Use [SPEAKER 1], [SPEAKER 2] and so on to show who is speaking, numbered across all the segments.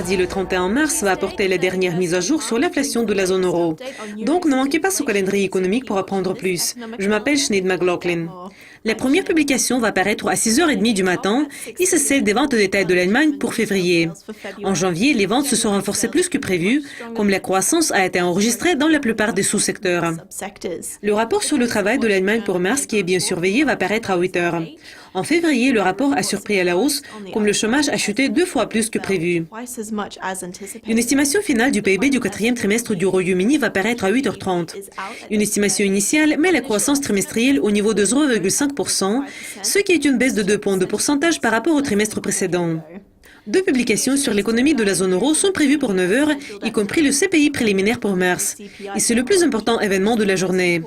[SPEAKER 1] mardi le 31 mars va apporter les dernières mises à jour sur l'inflation de la zone euro. Donc ne manquez pas ce calendrier économique pour apprendre plus. Je m'appelle Sinead McLaughlin. La première publication va paraître à 6h30 du matin et c'est celle des ventes de détail de l'Allemagne pour février. En janvier, les ventes se sont renforcées plus que prévu, comme la croissance a été enregistrée dans la plupart des sous-secteurs. Le rapport sur le travail de l'Allemagne pour mars, qui est bien surveillé, va paraître à 8h. En février, le rapport a surpris à la hausse, comme le chômage a chuté 2 fois plus que prévu. Une estimation finale du PIB du quatrième trimestre du Royaume-Uni va paraître à 8h30. Une estimation initiale met la croissance trimestrielle au niveau de 0,5%, ce qui est une baisse de 2 points de pourcentage par rapport au trimestre précédent. 2 publications sur l'économie de la zone euro sont prévues pour 9h, y compris le CPI préliminaire pour mars. Et c'est le plus important événement de la journée.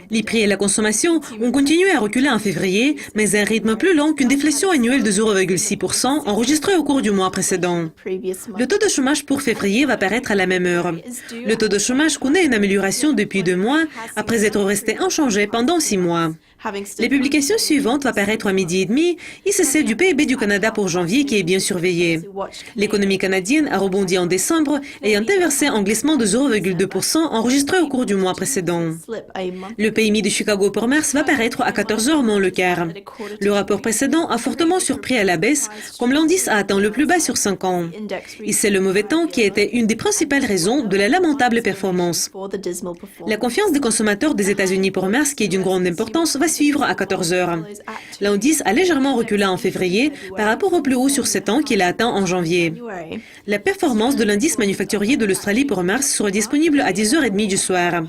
[SPEAKER 1] Les prix et la consommation ont continué à reculer en février, mais à un rythme plus lent qu'une déflation annuelle de 0,6% enregistrée au cours du mois précédent. Le taux de chômage pour février va paraître à la même heure. Le taux de chômage connaît une amélioration depuis 2 mois, après être resté inchangé pendant 6 mois. Les publications suivantes vont paraître à 12h30 et c'est celle du PIB du Canada pour janvier qui est bien surveillée. L'économie canadienne a rebondi en décembre ayant inversé un glissement de 0,2% enregistré au cours du mois précédent. Le PMI de Chicago pour mars va paraître à 14h moins le quart. Le rapport précédent a fortement surpris à la baisse, comme l'indice a atteint le plus bas sur 5 ans. Et c'est le mauvais temps qui a été une des principales raisons de la lamentable performance. La confiance des consommateurs des États-Unis pour mars, qui est d'une grande importance, va suivre à 14h. L'indice a légèrement reculé en février par rapport au plus haut sur 7 ans qu'il a atteint en janvier. La performance de l'indice manufacturier de l'Australie pour mars sera disponible à 10h30 du soir.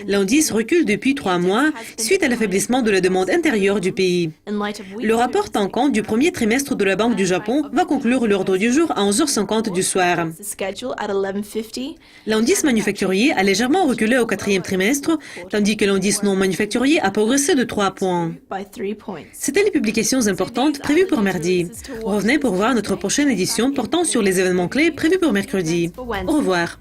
[SPEAKER 1] L'indice recule depuis 3 mois suite à l'affaiblissement de la demande intérieure du pays. Le rapport en compte du premier trimestre de la Banque du Japon va conclure l'ordre du jour à 11h50 du soir. L'indice manufacturier a légèrement reculé au quatrième trimestre, tandis que l'indice non manufacturier a progressé de 3 points. C'était les publications importantes prévues pour mardi. Revenez pour voir notre prochaine édition portant sur les événements clés prévus pour mercredi. Au revoir.